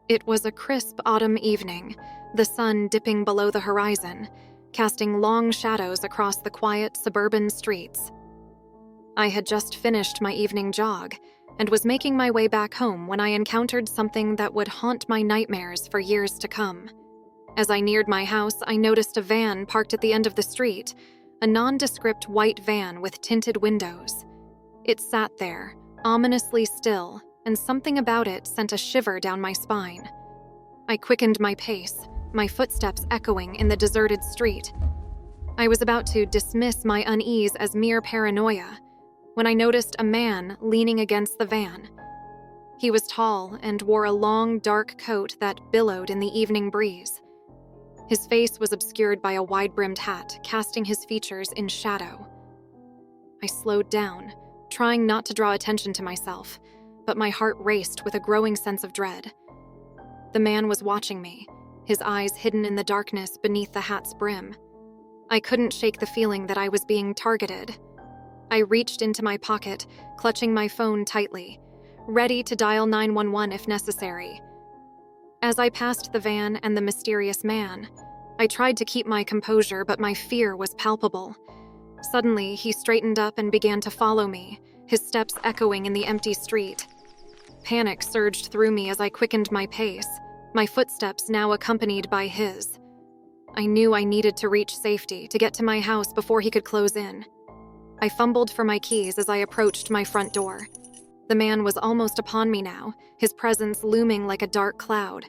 It was a crisp autumn evening, the sun dipping below the horizon, casting long shadows across the quiet suburban streets. I had just finished my evening jog and was making my way back home when I encountered something that would haunt my nightmares for years to come. As I neared my house, I noticed a van parked at the end of the street, a nondescript white van with tinted windows. It sat there, ominously still, and something about it sent a shiver down my spine. I quickened my pace, my footsteps echoing in the deserted street. I was about to dismiss my unease as mere paranoia when I noticed a man leaning against the van. He was tall and wore a long, dark coat that billowed in the evening breeze. His face was obscured by a wide-brimmed hat, casting his features in shadow. I slowed down, trying not to draw attention to myself, but my heart raced with a growing sense of dread. The man was watching me, his eyes hidden in the darkness beneath the hat's brim. I couldn't shake the feeling that I was being targeted. I reached into my pocket, clutching my phone tightly, ready to dial 911 if necessary. As I passed the van and the mysterious man, I tried to keep my composure, but my fear was palpable. Suddenly, he straightened up and began to follow me, his steps echoing in the empty street. Panic surged through me as I quickened my pace, my footsteps now accompanied by his. I knew I needed to reach safety, to get to my house before he could close in. I fumbled for my keys as I approached my front door. The man was almost upon me now, his presence looming like a dark cloud.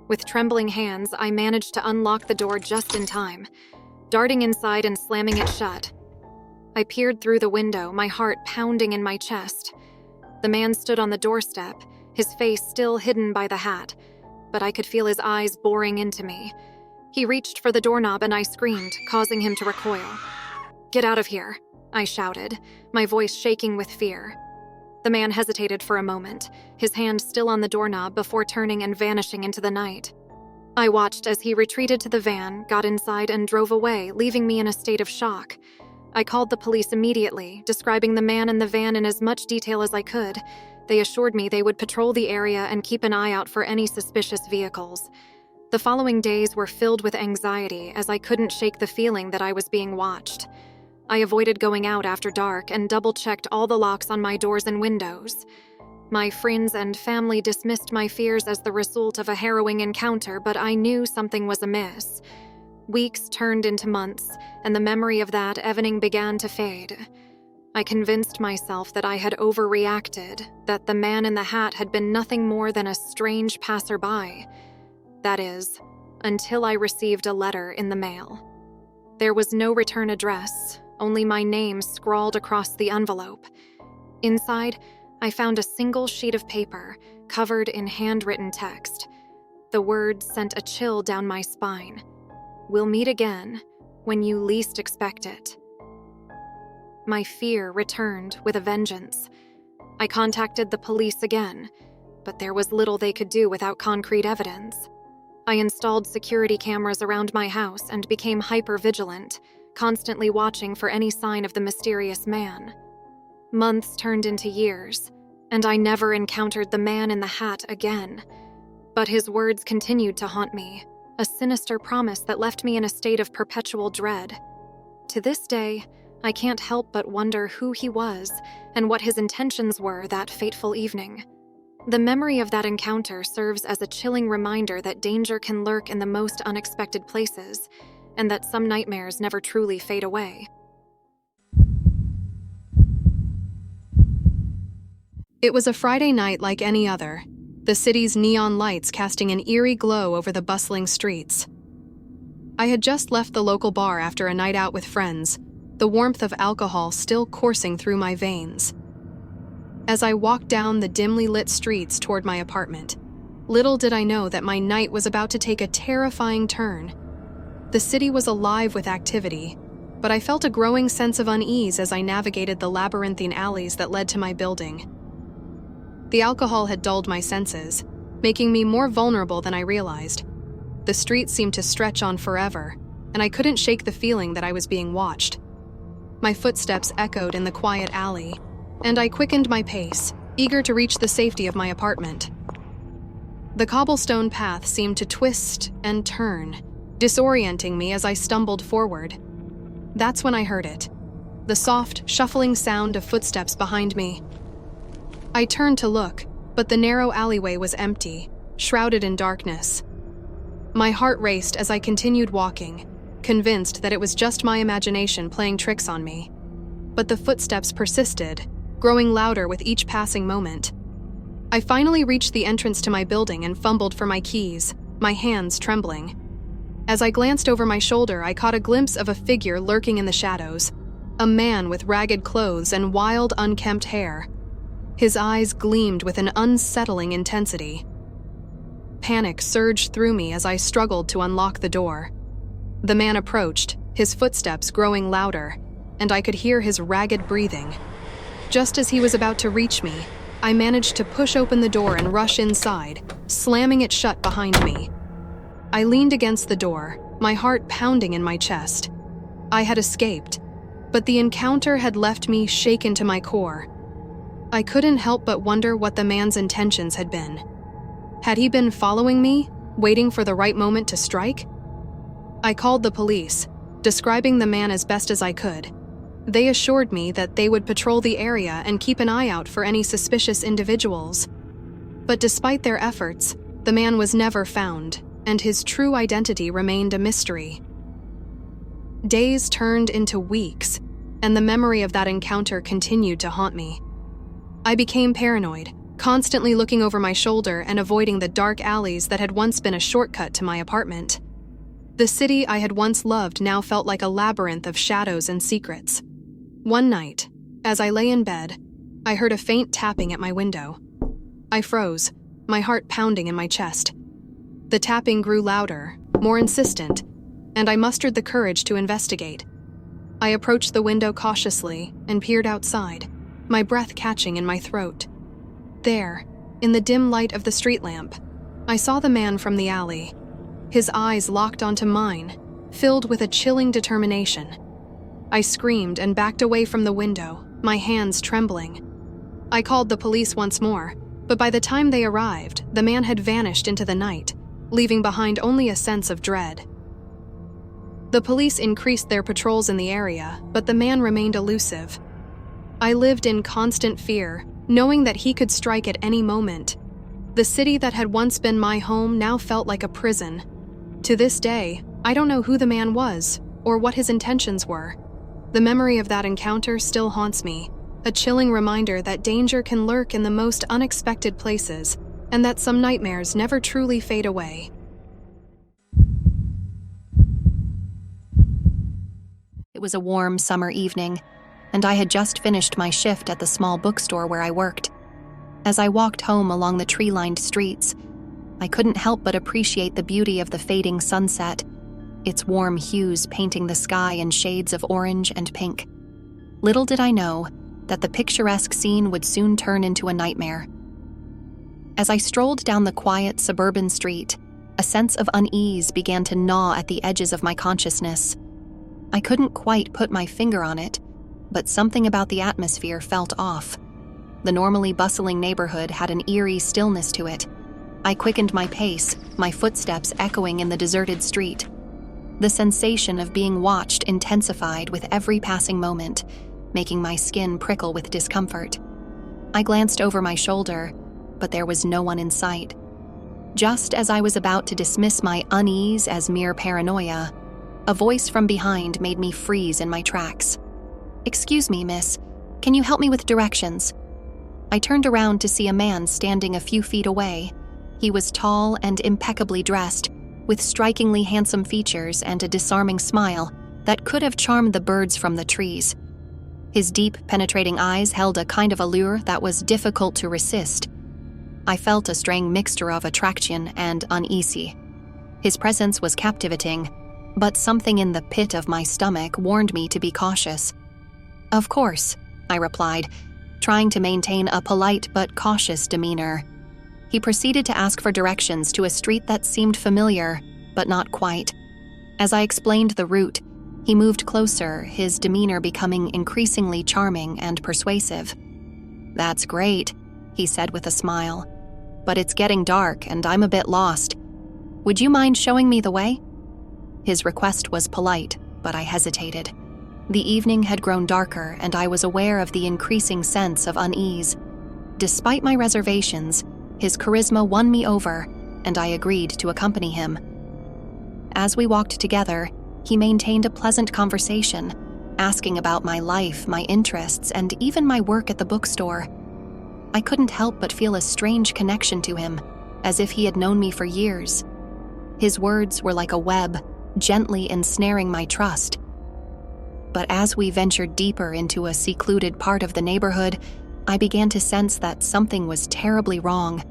With trembling hands, I managed to unlock the door just in time, darting inside and slamming it shut. I peered through the window, my heart pounding in my chest. The man stood on the doorstep, his face still hidden by the hat, but I could feel his eyes boring into me. He reached for the doorknob and I screamed, causing him to recoil. "Get out of here," I shouted, my voice shaking with fear. The man hesitated for a moment, his hand still on the doorknob before turning and vanishing into the night. I watched as he retreated to the van, got inside, and drove away, leaving me in a state of shock. I called the police immediately, describing the man and the van in as much detail as I could. They assured me they would patrol the area and keep an eye out for any suspicious vehicles. The following days were filled with anxiety as I couldn't shake the feeling that I was being watched. I avoided going out after dark and double-checked all the locks on my doors and windows. My friends and family dismissed my fears as the result of a harrowing encounter, but I knew something was amiss. Weeks turned into months, and the memory of that evening began to fade. I convinced myself that I had overreacted, that the man in the hat had been nothing more than a strange passerby. That is, until I received a letter in the mail. There was no return address, only my name scrawled across the envelope. Inside, I found a single sheet of paper, covered in handwritten text. The words sent a chill down my spine. "We'll meet again, when you least expect it." My fear returned with a vengeance. I contacted the police again, but there was little they could do without concrete evidence. I installed security cameras around my house and became hyper-vigilant, constantly watching for any sign of the mysterious man. Months turned into years, and I never encountered the man in the hat again. But his words continued to haunt me, a sinister promise that left me in a state of perpetual dread. To this day, I can't help but wonder who he was and what his intentions were that fateful evening. The memory of that encounter serves as a chilling reminder that danger can lurk in the most unexpected places, and that some nightmares never truly fade away. It was a Friday night like any other, the city's neon lights casting an eerie glow over the bustling streets. I had just left the local bar after a night out with friends, the warmth of alcohol still coursing through my veins. As I walked down the dimly lit streets toward my apartment, little did I know that my night was about to take a terrifying turn. The city was alive with activity, but I felt a growing sense of unease as I navigated the labyrinthine alleys that led to my building. The alcohol had dulled my senses, making me more vulnerable than I realized. The streets seemed to stretch on forever, and I couldn't shake the feeling that I was being watched. My footsteps echoed in the quiet alley, and I quickened my pace, eager to reach the safety of my apartment. The cobblestone path seemed to twist and turn, disorienting me as I stumbled forward. That's when I heard it, the soft, shuffling sound of footsteps behind me. I turned to look, but the narrow alleyway was empty, shrouded in darkness. My heart raced as I continued walking, convinced that it was just my imagination playing tricks on me. But the footsteps persisted, growing louder with each passing moment. I finally reached the entrance to my building and fumbled for my keys, my hands trembling. As I glanced over my shoulder, I caught a glimpse of a figure lurking in the shadows, a man with ragged clothes and wild, unkempt hair. His eyes gleamed with an unsettling intensity. Panic surged through me as I struggled to unlock the door. The man approached, his footsteps growing louder, and I could hear his ragged breathing. Just as he was about to reach me, I managed to push open the door and rush inside, slamming it shut behind me. I leaned against the door, my heart pounding in my chest. I had escaped, but the encounter had left me shaken to my core. I couldn't help but wonder what the man's intentions had been. Had he been following me, waiting for the right moment to strike? I called the police, describing the man as best as I could. They assured me that they would patrol the area and keep an eye out for any suspicious individuals. But despite their efforts, the man was never found, and his true identity remained a mystery. Days turned into weeks, and the memory of that encounter continued to haunt me. I became paranoid, constantly looking over my shoulder and avoiding the dark alleys that had once been a shortcut to my apartment. The city I had once loved now felt like a labyrinth of shadows and secrets. One night, as I lay in bed, I heard a faint tapping at my window. I froze, my heart pounding in my chest. The tapping grew louder, more insistent, and I mustered the courage to investigate. I approached the window cautiously and peered outside, my breath catching in my throat. There, in the dim light of the street lamp, I saw the man from the alley. His eyes locked onto mine, filled with a chilling determination. I screamed and backed away from the window, my hands trembling. I called the police once more, but by the time they arrived, the man had vanished into the night, leaving behind only a sense of dread. The police increased their patrols in the area, but the man remained elusive. I lived in constant fear, knowing that he could strike at any moment. The city that had once been my home now felt like a prison. To this day, I don't know who the man was or what his intentions were. The memory of that encounter still haunts me, a chilling reminder that danger can lurk in the most unexpected places, and that some nightmares never truly fade away. It was a warm summer evening, and I had just finished my shift at the small bookstore where I worked. As I walked home along the tree-lined streets, I couldn't help but appreciate the beauty of the fading sunset, its warm hues painting the sky in shades of orange and pink. Little did I know that the picturesque scene would soon turn into a nightmare. As I strolled down the quiet suburban street, a sense of unease began to gnaw at the edges of my consciousness. I couldn't quite put my finger on it, but something about the atmosphere felt off. The normally bustling neighborhood had an eerie stillness to it. I quickened my pace, my footsteps echoing in the deserted street. The sensation of being watched intensified with every passing moment, making my skin prickle with discomfort. I glanced over my shoulder, but there was no one in sight. Just as I was about to dismiss my unease as mere paranoia, a voice from behind made me freeze in my tracks. "Excuse me, miss. Can you help me with directions?" I turned around to see a man standing a few feet away. He was tall and impeccably dressed, with strikingly handsome features and a disarming smile that could have charmed the birds from the trees. His deep, penetrating eyes held a kind of allure that was difficult to resist. I felt a strange mixture of attraction and uneasy. His presence was captivating, but something in the pit of my stomach warned me to be cautious. "Of course," I replied, trying to maintain a polite but cautious demeanor. He proceeded to ask for directions to a street that seemed familiar, but not quite. As I explained the route, he moved closer, his demeanor becoming increasingly charming and persuasive. "That's great," he said with a smile. but it's getting dark and I'm a bit lost. Would you mind showing me the way?" His request was polite, but I hesitated. The evening had grown darker and I was aware of the increasing sense of unease. Despite my reservations, his charisma won me over, and I agreed to accompany him. As we walked together, he maintained a pleasant conversation, asking about my life, my interests, and even my work at the bookstore. I couldn't help but feel a strange connection to him, as if he had known me for years. His words were like a web, gently ensnaring my trust. But as we ventured deeper into a secluded part of the neighborhood, I began to sense that something was terribly wrong.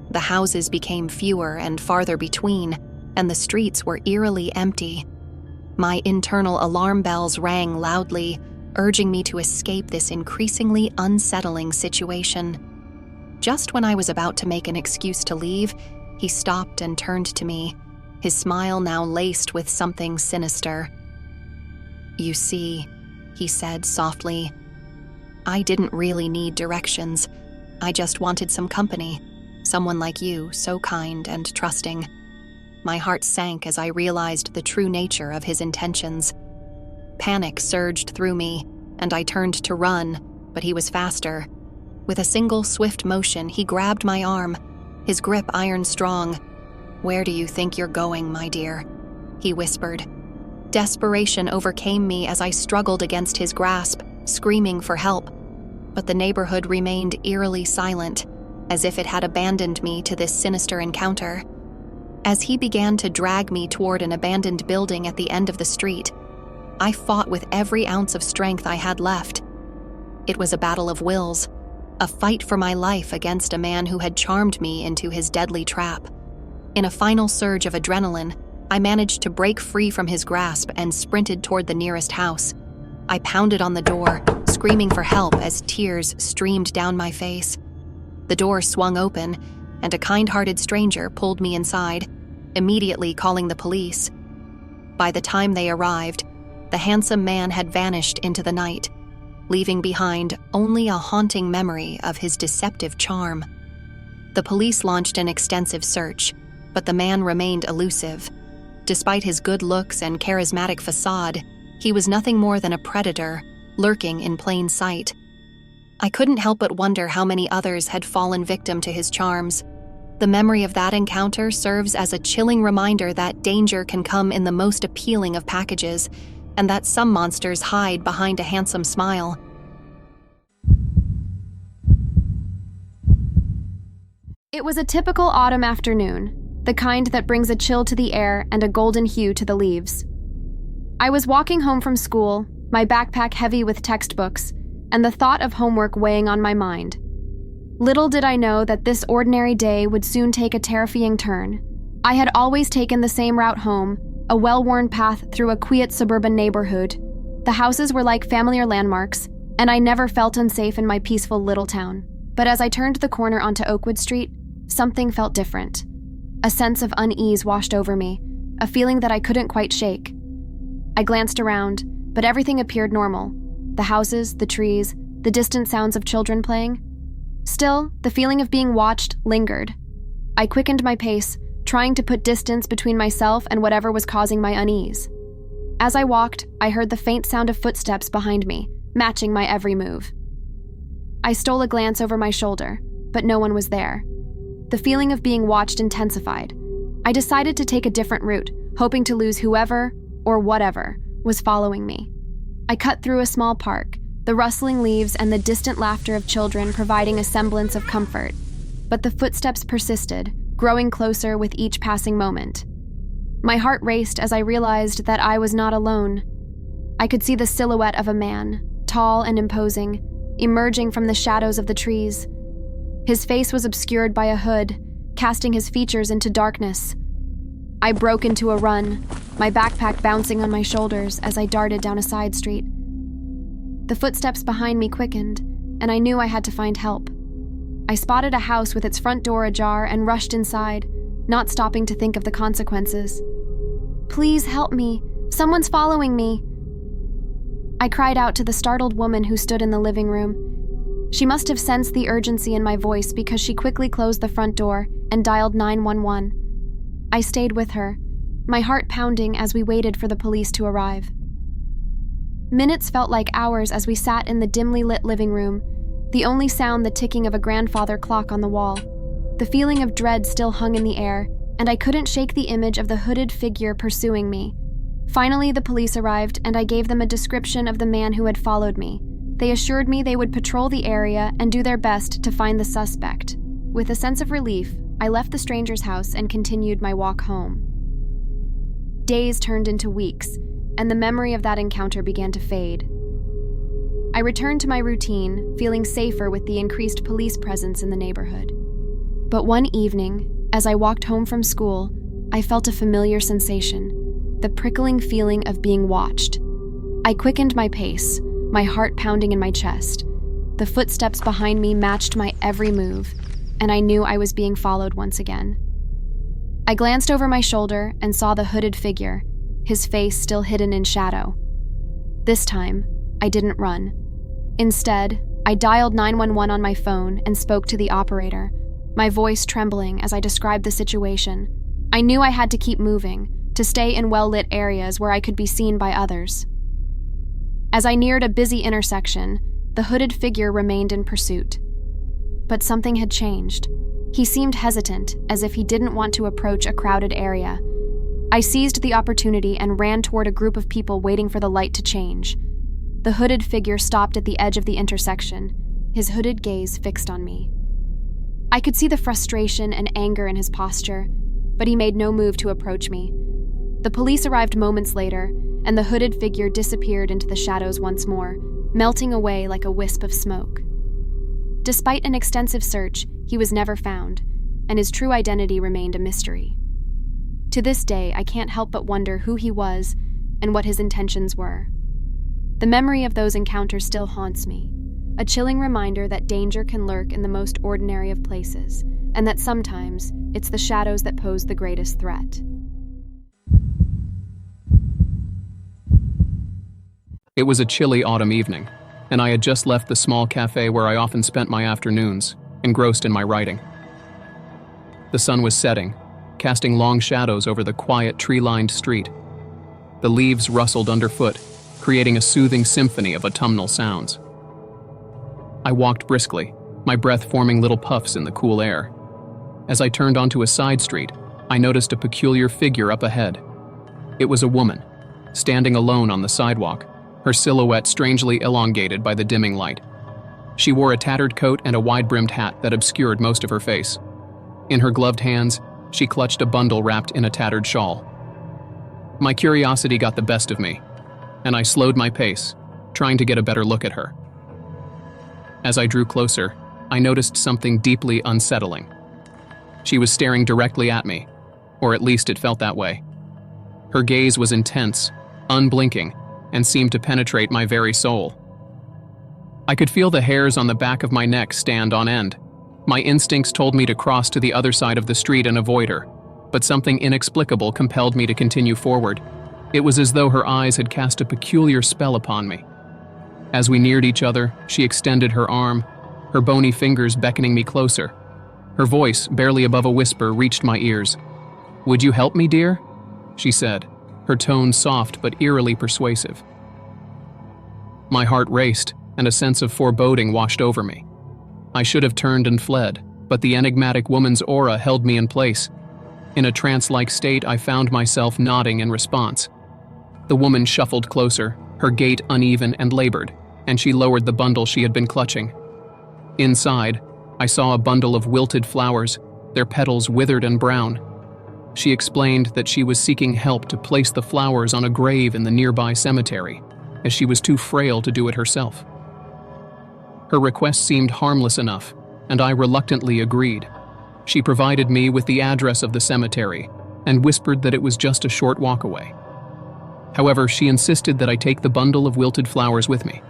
The houses became fewer and farther between, and the streets were eerily empty. My internal alarm bells rang loudly, urging me to escape this increasingly unsettling situation. Just when I was about to make an excuse to leave, he stopped and turned to me, his smile now laced with something sinister. "You see," he said softly, "I didn't really need directions. I just wanted some company, someone like you, so kind and trusting." My heart sank as I realized the true nature of his intentions. Panic surged through me, and I turned to run, but he was faster. With a single swift motion, he grabbed my arm, his grip iron-strong. "Where do you think you're going, my dear?" he whispered. Desperation overcame me as I struggled against his grasp, screaming for help. But the neighborhood remained eerily silent, as if it had abandoned me to this sinister encounter. As he began to drag me toward an abandoned building at the end of the street, I fought with every ounce of strength I had left. It was a battle of wills, a fight for my life against a man who had charmed me into his deadly trap. In a final surge of adrenaline, I managed to break free from his grasp and sprinted toward the nearest house. I pounded on the door, screaming for help as tears streamed down my face. The door swung open, and a kind-hearted stranger pulled me inside, immediately calling the police. By the time they arrived, the handsome man had vanished into the night, leaving behind only a haunting memory of his deceptive charm. The police launched an extensive search, but the man remained elusive. Despite his good looks and charismatic facade, he was nothing more than a predator, lurking in plain sight. I couldn't help but wonder how many others had fallen victim to his charms. The memory of that encounter serves as a chilling reminder that danger can come in the most appealing of packages, and that some monsters hide behind a handsome smile. It was a typical autumn afternoon, the kind that brings a chill to the air and a golden hue to the leaves. I was walking home from school, my backpack heavy with textbooks, and the thought of homework weighing on my mind. Little did I know that this ordinary day would soon take a terrifying turn. I had always taken the same route home, a well-worn path through a quiet suburban neighborhood. The houses were like familiar landmarks, and I never felt unsafe in my peaceful little town. But as I turned the corner onto Oakwood Street, something felt different. A sense of unease washed over me, a feeling that I couldn't quite shake. I glanced around, but everything appeared normal. The houses, the trees, the distant sounds of children playing. Still, the feeling of being watched lingered. I quickened my pace, trying to put distance between myself and whatever was causing my unease. As I walked, I heard the faint sound of footsteps behind me, matching my every move. I stole a glance over my shoulder, but no one was there. The feeling of being watched intensified. I decided to take a different route, hoping to lose whoever, or whatever, was following me. I cut through a small park, the rustling leaves and the distant laughter of children providing a semblance of comfort. But the footsteps persisted, growing closer with each passing moment. My heart raced as I realized that I was not alone. I could see the silhouette of a man, tall and imposing, emerging from the shadows of the trees. His face was obscured by a hood, casting his features into darkness. I broke into a run, my backpack bouncing on my shoulders as I darted down a side street. The footsteps behind me quickened, and I knew I had to find help. I spotted a house with its front door ajar and rushed inside, not stopping to think of the consequences. "Please help me. Someone's following me." I cried out to the startled woman who stood in the living room. She must have sensed the urgency in my voice because she quickly closed the front door and dialed 911. I stayed with her, my heart pounding as we waited for the police to arrive. Minutes felt like hours as we sat in the dimly lit living room, the only sound the ticking of a grandfather clock on the wall. The feeling of dread still hung in the air, and I couldn't shake the image of the hooded figure pursuing me. Finally, the police arrived, and I gave them a description of the man who had followed me. They assured me they would patrol the area and do their best to find the suspect. With a sense of relief, I left the stranger's house and continued my walk home. Days turned into weeks, and the memory of that encounter began to fade. I returned to my routine, feeling safer with the increased police presence in the neighborhood. But one evening, as I walked home from school, I felt a familiar sensation, the prickling feeling of being watched. I quickened my pace, my heart pounding in my chest. The footsteps behind me matched my every move, and I knew I was being followed once again. I glanced over my shoulder and saw the hooded figure, his face still hidden in shadow. This time, I didn't run. Instead, I dialed 911 on my phone and spoke to the operator, my voice trembling as I described the situation. I knew I had to keep moving, to stay in well-lit areas where I could be seen by others. As I neared a busy intersection, the hooded figure remained in pursuit. But something had changed. He seemed hesitant, as if he didn't want to approach a crowded area. I seized the opportunity and ran toward a group of people waiting for the light to change. The hooded figure stopped at the edge of the intersection, his hooded gaze fixed on me. I could see the frustration and anger in his posture, but he made no move to approach me. The police arrived moments later, and the hooded figure disappeared into the shadows once more, melting away like a wisp of smoke. Despite an extensive search, he was never found, and his true identity remained a mystery. To this day, I can't help but wonder who he was and what his intentions were. The memory of those encounters still haunts me, a chilling reminder that danger can lurk in the most ordinary of places, and that sometimes it's the shadows that pose the greatest threat. It was a chilly autumn evening, and I had just left the small cafe where I often spent my afternoons, engrossed in my writing. The sun was setting, casting long shadows over the quiet, tree-lined street. The leaves rustled underfoot, creating a soothing symphony of autumnal sounds. I walked briskly, my breath forming little puffs in the cool air. As I turned onto a side street, I noticed a peculiar figure up ahead. It was a woman, standing alone on the sidewalk, her silhouette strangely elongated by the dimming light. She wore a tattered coat and a wide-brimmed hat that obscured most of her face. In her gloved hands, she clutched a bundle wrapped in a tattered shawl. My curiosity got the best of me, and I slowed my pace, trying to get a better look at her. As I drew closer, I noticed something deeply unsettling. She was staring directly at me, or at least it felt that way. Her gaze was intense, unblinking, and seemed to penetrate my very soul. I could feel the hairs on the back of my neck stand on end. My instincts told me to cross to the other side of the street and avoid her, but something inexplicable compelled me to continue forward. It was as though her eyes had cast a peculiar spell upon me. As we neared each other, she extended her arm, her bony fingers beckoning me closer. Her voice, barely above a whisper, reached my ears. "Would you help me, dear?" she said, her tone soft but eerily persuasive. My heart raced, and a sense of foreboding washed over me. I should have turned and fled, but the enigmatic woman's aura held me in place. In a trance-like state, I found myself nodding in response. The woman shuffled closer, her gait uneven and labored, and she lowered the bundle she had been clutching. Inside, I saw a bundle of wilted flowers, their petals withered and brown. She explained that she was seeking help to place the flowers on a grave in the nearby cemetery, as she was too frail to do it herself. Her request seemed harmless enough, and I reluctantly agreed. She provided me with the address of the cemetery and whispered that it was just a short walk away. However, she insisted that I take the bundle of wilted flowers with me,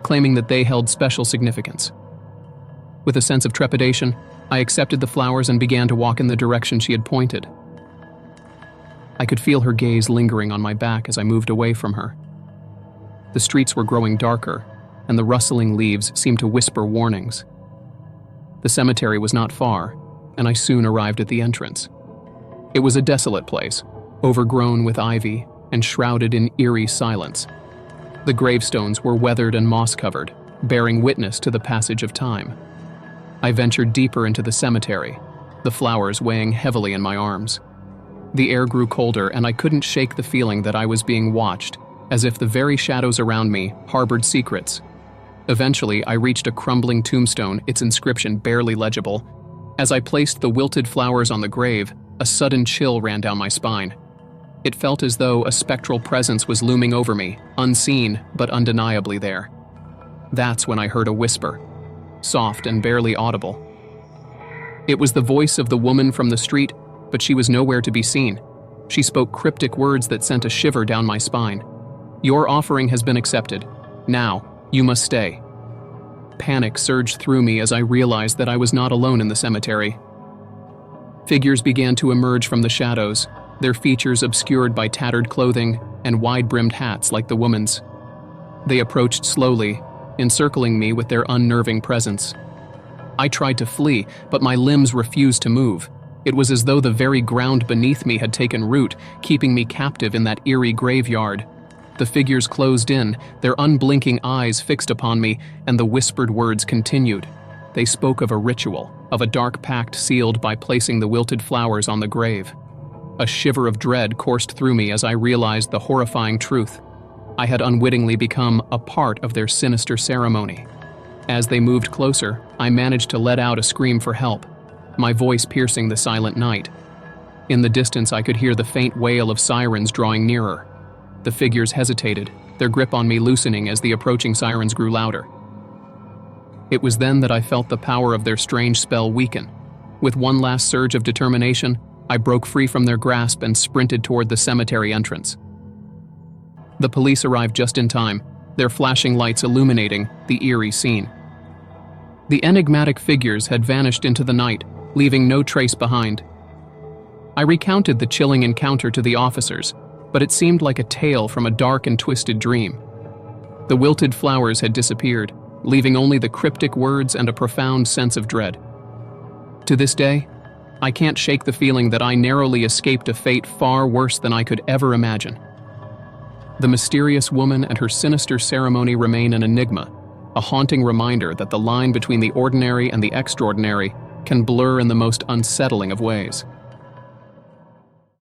claiming that they held special significance. With a sense of trepidation, I accepted the flowers and began to walk in the direction she had pointed. I could feel her gaze lingering on my back as I moved away from her. The streets were growing darker, and the rustling leaves seemed to whisper warnings. The cemetery was not far, and I soon arrived at the entrance. It was a desolate place, overgrown with ivy and shrouded in eerie silence. The gravestones were weathered and moss-covered, bearing witness to the passage of time. I ventured deeper into the cemetery, the flowers weighing heavily in my arms. The air grew colder, and I couldn't shake the feeling that I was being watched, as if the very shadows around me harbored secrets. Eventually, I reached a crumbling tombstone, its inscription barely legible. As I placed the wilted flowers on the grave, a sudden chill ran down my spine. It felt as though a spectral presence was looming over me, unseen but undeniably there. That's when I heard a whisper, soft and barely audible. It was the voice of the woman from the street, but she was nowhere to be seen. She spoke cryptic words that sent a shiver down my spine. "Your offering has been accepted. Now, you must stay." Panic surged through me as I realized that I was not alone in the cemetery. Figures began to emerge from the shadows, their features obscured by tattered clothing and wide-brimmed hats like the woman's. They approached slowly, encircling me with their unnerving presence. I tried to flee, but my limbs refused to move. It was as though the very ground beneath me had taken root, keeping me captive in that eerie graveyard. The figures closed in, their unblinking eyes fixed upon me, and the whispered words continued. They spoke of a ritual, of a dark pact sealed by placing the wilted flowers on the grave. A shiver of dread coursed through me as I realized the horrifying truth. I had unwittingly become a part of their sinister ceremony. As they moved closer, I managed to let out a scream for help, my voice piercing the silent night. In the distance, I could hear the faint wail of sirens drawing nearer. The figures hesitated, their grip on me loosening as the approaching sirens grew louder. It was then that I felt the power of their strange spell weaken. With one last surge of determination, I broke free from their grasp and sprinted toward the cemetery entrance. The police arrived just in time, their flashing lights illuminating the eerie scene. The enigmatic figures had vanished into the night, leaving no trace behind. I recounted the chilling encounter to the officers, but it seemed like a tale from a dark and twisted dream. The wilted flowers had disappeared, leaving only the cryptic words and a profound sense of dread. To this day, I can't shake the feeling that I narrowly escaped a fate far worse than I could ever imagine. The mysterious woman and her sinister ceremony remain an enigma, a haunting reminder that the line between the ordinary and the extraordinary can blur in the most unsettling of ways.